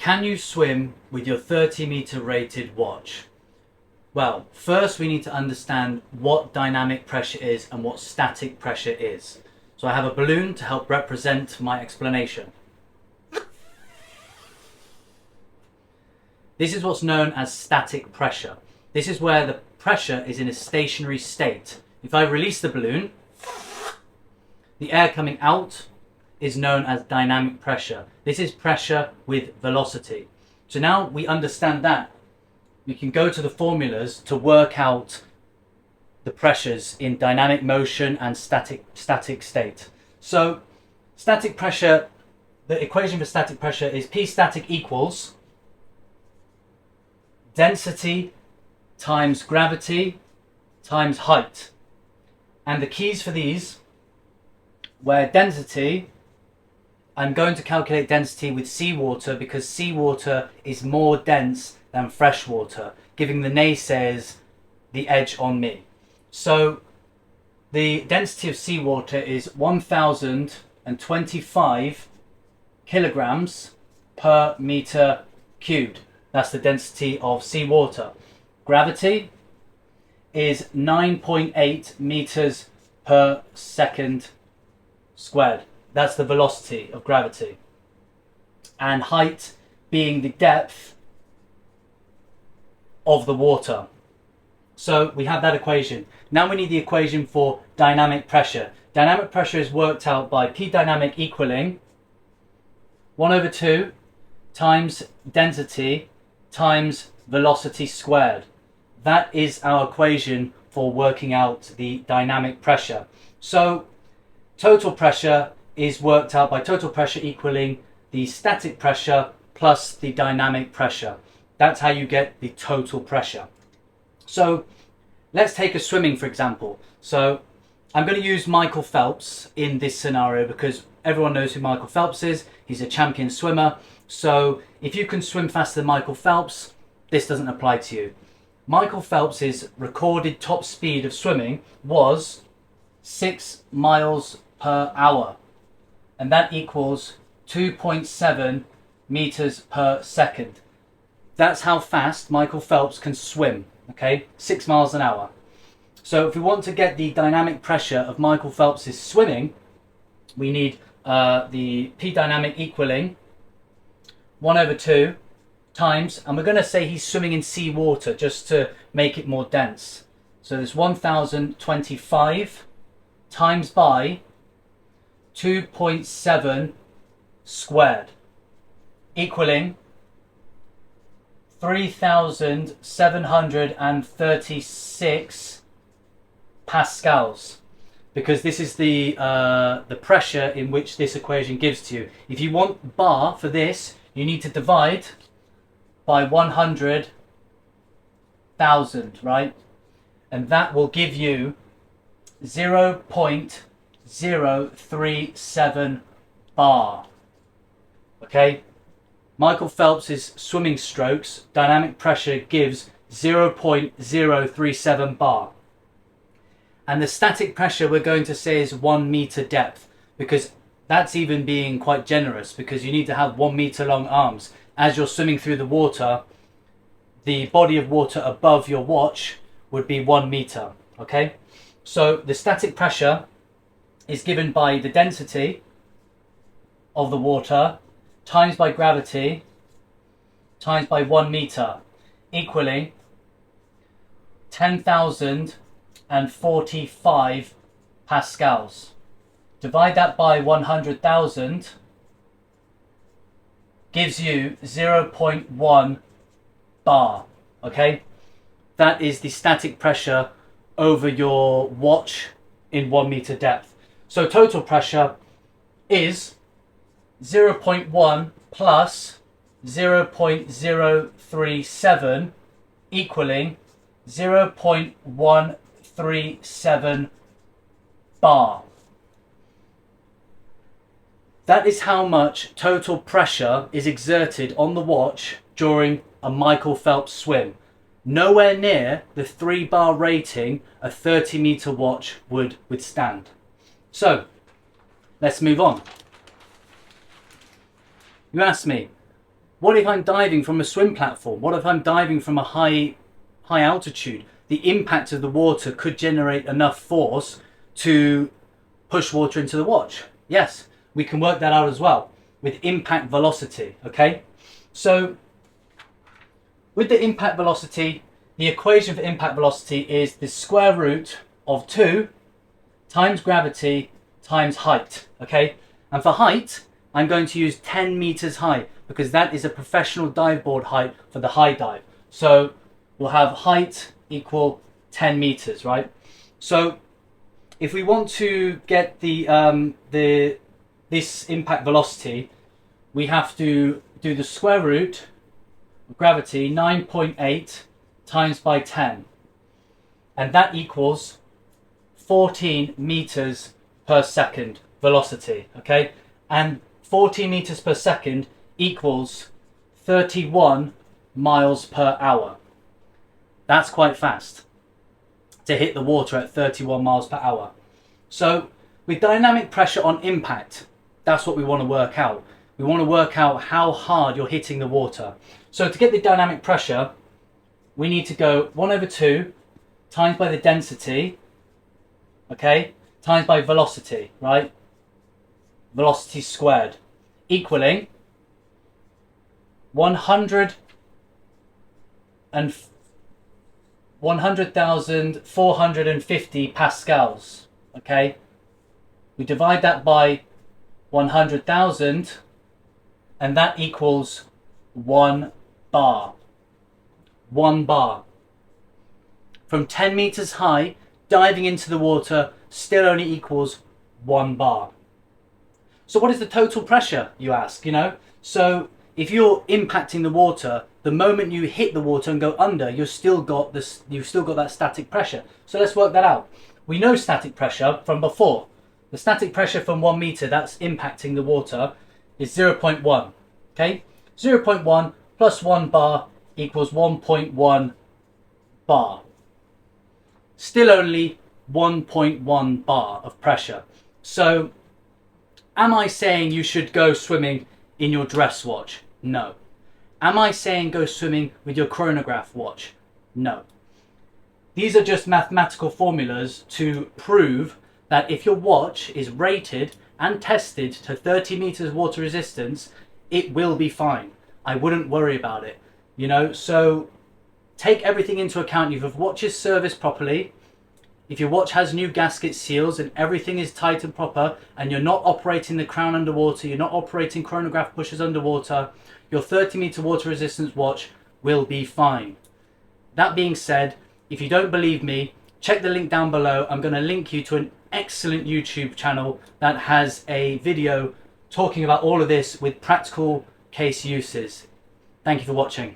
Can you swim with your 30-meter rated watch? Well, first we need to understand what dynamic pressure is and what static pressure is. So I have a balloon to help represent my explanation. This is what's known as static pressure. This is where the pressure is in a stationary state. If I release the balloon, the air coming out is known as dynamic pressure. This is pressure with velocity. So now we understand that, we can go to the formulas to work out the pressures in dynamic motion and static state. So static pressure, the equation for static pressure is P static equals density times gravity times height. And the keys for these, where density, I'm going to calculate density with seawater because seawater is more dense than fresh water, giving the naysayers the edge on me. So the density of seawater is 1025 kilograms per meter cubed. That's the density of seawater. Gravity is 9.8 meters per second squared. That's the velocity of gravity. And height being the depth of the water. So we have that equation. Now we need the equation for dynamic pressure. Dynamic pressure is worked out by P dynamic equaling 1/2 times density times velocity squared. That is our equation for working out the dynamic pressure. So total pressure is worked out by total pressure equaling the static pressure plus the dynamic pressure. That's how you get the total pressure. So let's take a swimming, for example. So I'm going to use Michael Phelps in this scenario because everyone knows who Michael Phelps is. He's a champion swimmer. So if you can swim faster than Michael Phelps, this doesn't apply to you. Michael Phelps's recorded top speed of swimming was 6 miles per hour. And that equals 2.7 meters per second. That's how fast Michael Phelps can swim, okay? 6 miles an hour. So if we want to get the dynamic pressure of Michael Phelps's swimming, we need the P dynamic equaling 1/2 times, and we're going to say he's swimming in seawater just to make it more dense. So there's 1025 times by 2.7 squared, equaling 3,736 pascals, because this is the pressure in which this equation gives to you. If you want bar for this, you need to divide by 100,000, right? And that will give you 0.037 bar. Okay? Michael Phelps's swimming strokes, dynamic pressure gives 0.037 bar. And the static pressure we're going to say is 1 meter depth, because that's even being quite generous, because you need to have 1 meter long arms. As you're swimming through the water, the body of water above your watch would be 1 meter. Okay? So the static pressure is given by the density of the water times by gravity times by 1 meter, equaling 10,045 pascals. Divide that by 100,000, gives you 0.1 bar. Okay, that is the static pressure over your watch in 1 meter depth. So total pressure is 0.1 plus 0.037 equaling 0.137 bar. That is how much total pressure is exerted on the watch during a Michael Phelps swim. Nowhere near the 3 bar rating a 30-meter watch would withstand. So, let's move on. You asked me, What if I'm diving from a swim platform? What if I'm diving from a high altitude? The impact of the water could generate enough force to push water into the watch. Yes, we can work that out as well with impact velocity, okay? So with the impact velocity, the equation for impact velocity is the square root of 2 times gravity times height, okay? And for height, I'm going to use 10 meters high because that is a professional dive board height for the high dive. So we'll have height equal 10 meters, right? So if we want to get this impact velocity, we have to do the square root of gravity 9.8 times by 10, and that equals 14 meters per second velocity, okay? And 14 meters per second equals 31 miles per hour. That's quite fast to hit the water at 31 miles per hour. So with dynamic pressure on impact, that's what we want to work out. We want to work out how hard you're hitting the water. So to get the dynamic pressure, we need to go 1/2 times by the density, okay, times by velocity, right? Velocity squared, equaling 100,450 pascals, okay? We divide that by 100,000 and that equals 1 bar. 1 bar. From 10 meters high, diving into the water still only equals 1 bar. So what is the total pressure, you ask, you know? So if you're impacting the water, the moment you hit the water and go under, you've still got that static pressure. So let's work that out. We know static pressure from before. The static pressure from 1 meter that's impacting the water is 0.1. Okay? 0.1 plus 1 bar equals 1.1 bar. Still only 1.1 bar of pressure. So am I saying you should go swimming in your dress watch? No. Am I saying go swimming with your chronograph watch? No. These are just mathematical formulas to prove that if your watch is rated and tested to 30 meters water resistance, it will be fine. I wouldn't worry about it, you know. So take everything into account. If your watch is serviced properly, if your watch has new gasket seals and everything is tight and proper, and you're not operating the crown underwater, you're not operating chronograph pushers underwater, your 30 meter water resistance watch will be fine. That being said, if you don't believe me, check the link down below. I'm going to link you to an excellent YouTube channel that has a video talking about all of this with practical case uses. Thank you for watching.